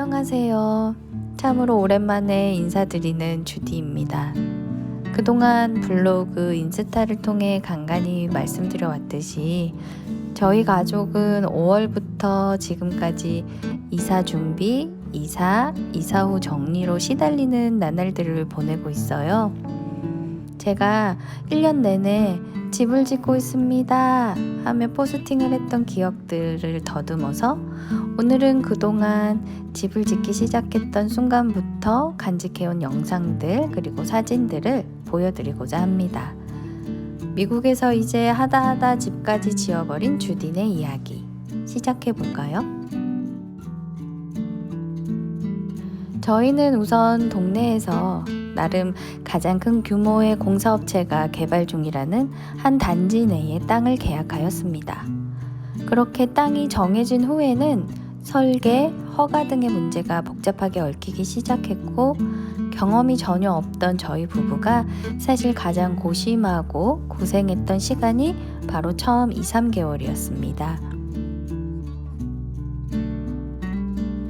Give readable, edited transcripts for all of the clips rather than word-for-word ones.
안녕하세요. 참으로 오랜만에 인사드리는 주디입니다. 그동안 블로그, 인스타를 통해 간간히 말씀드려왔듯이 저희 가족은 5월부터 지금까지 이사 준비, 이사 후 정리로 시달리는 나날들을 보내고 있어요. 제가 1년 내내 집을 짓고 있습니다 하며 포스팅을 했던 기억들을 더듬어서 오늘은 그동안 집을 짓기 시작했던 순간부터 간직해온 영상들 그리고 사진들을 보여드리고자 합니다. 미국에서 이제 하다 집까지 지어버린 주디네 이야기 시작해볼까요? 저희는 우선 동네에서 나름 가장 큰 규모의 공사업체가 개발 중이라는 한 단지 내에 땅을 계약하였습니다. 그렇게 땅이 정해진 후에는 설계, 허가 등의 문제가 복잡하게 얽히기 시작했고 경험이 전혀 없던 저희 부부가 사실 가장 고심하고 고생했던 시간이 바로 처음 2-3개월이었습니다.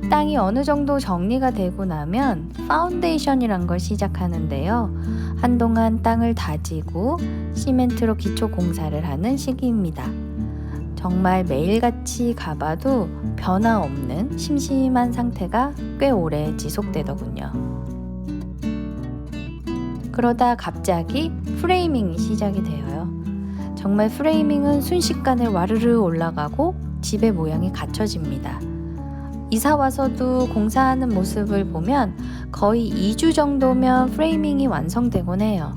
땅이 어느 정도 정리가 되고 나면 파운데이션이란 걸 시작하는데요. 한동안 땅을 다지고 시멘트로 기초 공사를 하는 시기입니다. 정말 매일같이 가봐도 변화 없는 심심한 상태가 꽤 오래 지속되더군요. 그러다 갑자기 프레이밍이 시작이 되어요. 정말 프레이밍은 순식간에 와르르 올라가고 집의 모양이 갖춰집니다. 이사 와서도 공사하는 모습을 보면 거의 2주 정도면 프레이밍이 완성되곤 해요.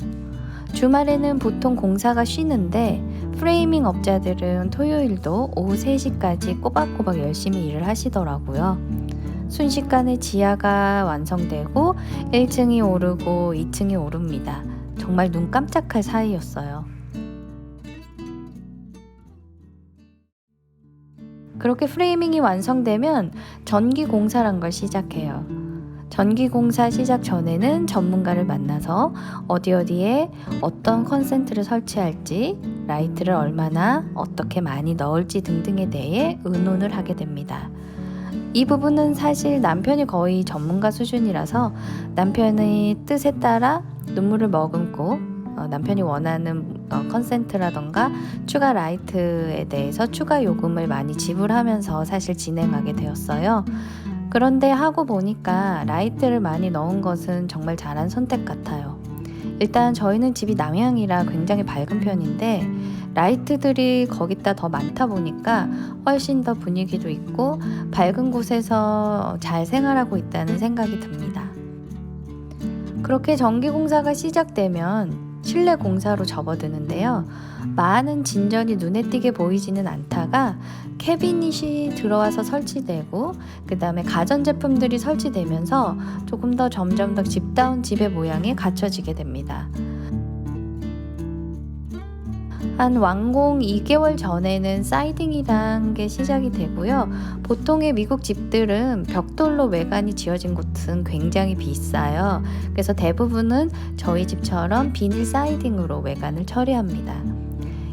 주말에는 보통 공사가 쉬는데 프레이밍 업자들은 토요일도 오후 3시까지 꼬박꼬박 열심히 일을 하시더라고요. 순식간에 지하가 완성되고 1층이 오르고 2층이 오릅니다. 정말 눈 깜짝할 사이였어요. 그렇게 프레이밍이 완성되면 전기 공사란 걸 시작해요. 전기 공사 시작 전에는 전문가를 만나서 어디에 어떤 컨센트를 설치할지, 라이트를 얼마나 어떻게 많이 넣을지 등등에 대해 의논을 하게 됩니다. 이 부분은 사실 남편이 거의 전문가 수준이라서 남편의 뜻에 따라 눈물을 머금고 남편이 원하는 컨센트라던가 추가 라이트에 대해서 추가 요금을 많이 지불하면서 사실 진행하게 되었어요. 그런데 하고 보니까 라이트를 많이 넣은 것은 정말 잘한 선택 같아요. 일단 저희는 집이 남향이라 굉장히 밝은 편인데 라이트들이 거기다 더 많다 보니까 훨씬 더 분위기도 있고 밝은 곳에서 잘 생활하고 있다는 생각이 듭니다. 그렇게 전기 공사가 시작되면 실내 공사로 접어드는데요. 많은 진전이 눈에 띄게 보이지는 않다가 캐비닛이 들어와서 설치되고 그 다음에 가전제품들이 설치되면서 조금 더 점점 더 집다운 집의 모양이 갖춰지게 됩니다. 한 완공 2개월 전에는 사이딩이란 게 시작이 되고요. 보통의 미국 집들은 벽돌로 외관이 지어진 곳은 굉장히 비싸요. 그래서 대부분은 저희 집처럼 비닐 사이딩으로 외관을 처리합니다.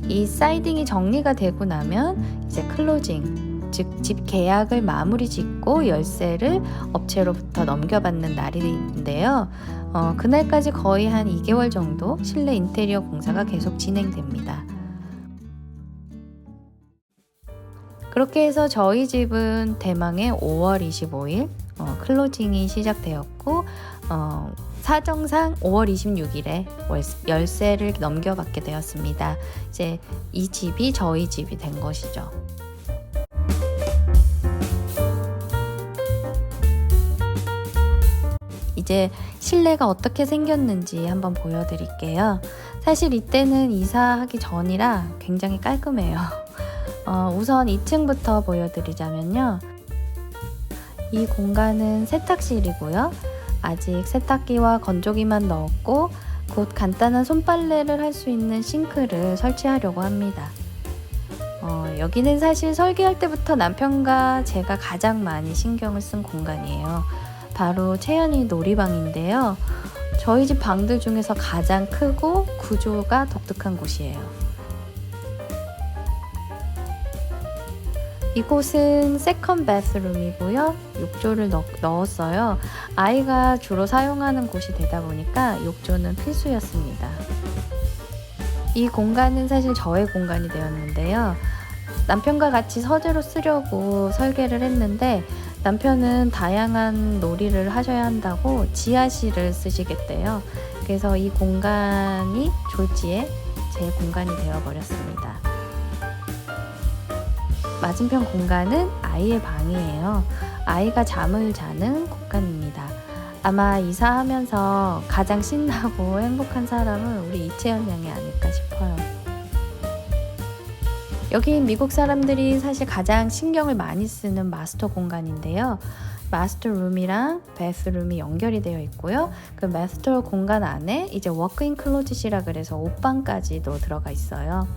이 사이딩이 정리가 되고 나면 이제 클로징, 즉 집 계약을 마무리 짓고 열쇠를 업체로부터 넘겨받는 날인데요. 그날까지 거의 한 2개월 정도 실내 인테리어 공사가 계속 진행됩니다. 그렇게 해서 저희 집은 대망의 5월 25일 클로징이 시작되었고 사정상 5월 26일에 열쇠를 넘겨받게 되었습니다. 이제 이 집이 저희 집이 된 것이죠. 이제 실내가 어떻게 생겼는지 한번 보여드릴게요. 사실 이때는 이사하기 전이라 굉장히 깔끔해요. 우선 2층부터 보여드리자면요. 이 공간은 세탁실이고요. 아직 세탁기와 건조기만 넣었고 곧 간단한 손빨래를 할 수 있는 싱크를 설치하려고 합니다. 여기는 사실 설계할 때부터 남편과 제가 가장 많이 신경을 쓴 공간이에요. 바로 채연이 놀이방인데요. 저희 집 방들 중에서 가장 크고 구조가 독특한 곳이에요. 이곳은 세컨 베스룸이고요. 욕조를 넣었어요. 아이가 주로 사용하는 곳이 되다 보니까 욕조는 필수였습니다. 이 공간은 사실 저의 공간이 되었는데요. 남편과 같이 서재로 쓰려고 설계를 했는데 남편은 다양한 놀이를 하셔야 한다고 지하실을 쓰시겠대요. 그래서 이 공간이 졸지에 제 공간이 되어버렸습니다. 맞은편 공간은 아이의 방이에요. 아이가 잠을 자는 공간입니다. 아마 이사하면서 가장 신나고 행복한 사람은 우리 이채연 양이 아닐까 싶어요. 여기 미국 사람들이 사실 가장 신경을 많이 쓰는 마스터 공간인데요. 마스터 룸이랑 베스룸이 연결이 되어 있고요. 그 마스터 공간 안에 이제 워크인 클로짓이라 그래서 옷방까지도 들어가 있어요.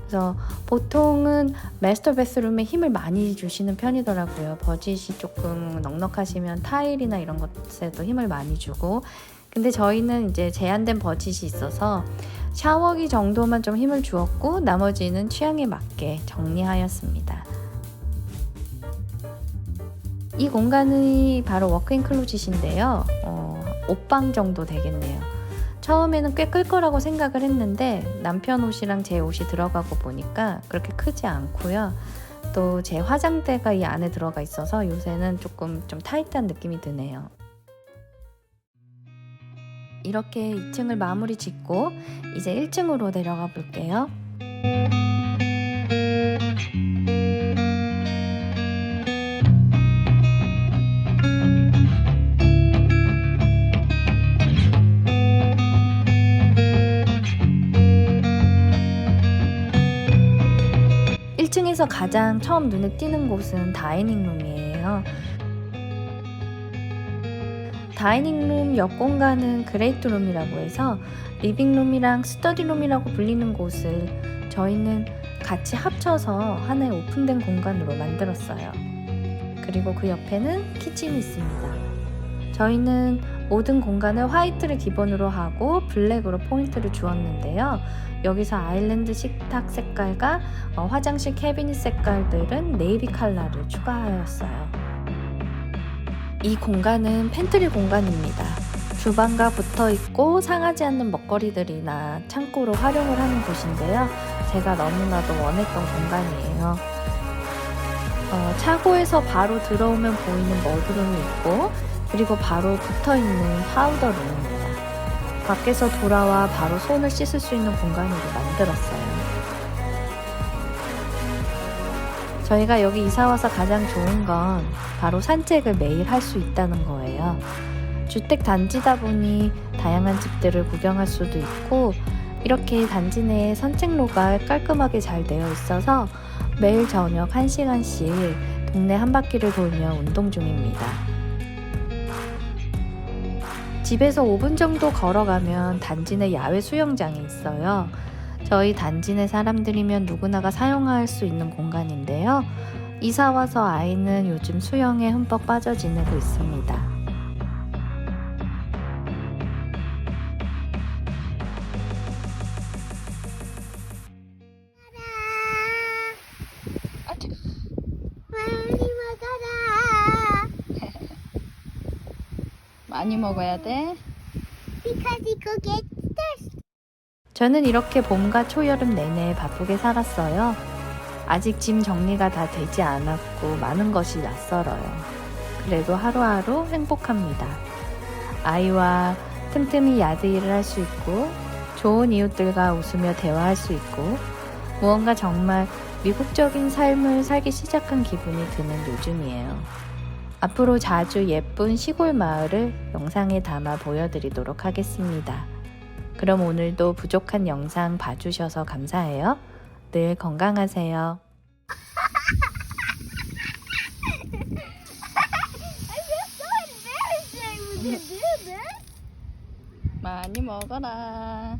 그래서 보통은 마스터 베스룸에 힘을 많이 주시는 편이더라고요. 버짓이 조금 넉넉하시면 타일이나 이런 것에도 힘을 많이 주고, 근데 저희는 이제 제한된 버짓이 있어서 샤워기 정도만 좀 힘을 주었고 나머지는 취향에 맞게 정리하였습니다. 이 공간이 바로 워크인 클로짓인데요. 옷방 정도 되겠네요. 처음에는 꽤 클 거라고 생각을 했는데 남편 옷이랑 제 옷이 들어가고 보니까 그렇게 크지 않고요. 또 제 화장대가 이 안에 들어가 있어서 요새는 조금 좀 타이트한 느낌이 드네요. 이렇게 2층을 마무리 짓고 이제 1층으로 내려가 볼게요. 1층에서 가장 처음 눈에 띄는 곳은 다이닝룸이에요. 다이닝룸 옆 공간은 그레이트룸이라고 해서 리빙룸이랑 스터디룸이라고 불리는 곳을 저희는 같이 합쳐서 하나의 오픈된 공간으로 만들었어요. 그리고 그 옆에는 키친이 있습니다. 저희는 모든 공간을 화이트를 기본으로 하고 블랙으로 포인트를 주었는데요. 여기서 아일랜드 식탁 색깔과 화장실 캐비닛 색깔들은 네이비 컬러를 추가하였어요. 이 공간은 팬트리 공간입니다. 주방과 붙어 있고 상하지 않는 먹거리들이나 창고로 활용을 하는 곳인데요. 제가 너무나도 원했던 공간이에요. 차고에서 바로 들어오면 보이는 머드룸이 있고, 그리고 바로 붙어 있는 파우더 룸입니다. 밖에서 돌아와 바로 손을 씻을 수 있는 공간으로 만들었어요. 저희가 여기 이사와서 가장 좋은 건 바로 산책을 매일 할 수 있다는 거예요. 주택 단지다 보니 다양한 집들을 구경할 수도 있고, 이렇게 단지 내에 산책로가 깔끔하게 잘 되어 있어서 매일 저녁 1시간씩 동네 한 바퀴를 돌며 운동 중입니다. 집에서 5분 정도 걸어가면 단지 내 야외 수영장이 있어요. 저희 단지 내 사람들이면 누구나가 사용할 수 있는 공간인데요. 이사 와서 아이는 요즘 수영에 흠뻑 빠져 지내고 있습니다. 많이 먹어야 돼. 저는 이렇게 봄과 초여름 내내 바쁘게 살았어요. 아직 짐 정리가 다 되지 않았고 많은 것이 낯설어요. 그래도 하루하루 행복합니다. 아이와 틈틈이 야드 일을 할 수 있고, 좋은 이웃들과 웃으며 대화할 수 있고, 무언가 정말 미국적인 삶을 살기 시작한 기분이 드는 요즘이에요. 앞으로 자주 예쁜 시골 마을을 영상에 담아 보여드리도록 하겠습니다. 그럼 오늘도 부족한 영상 봐주셔서 감사해요. 늘 건강하세요. 많이 먹어라.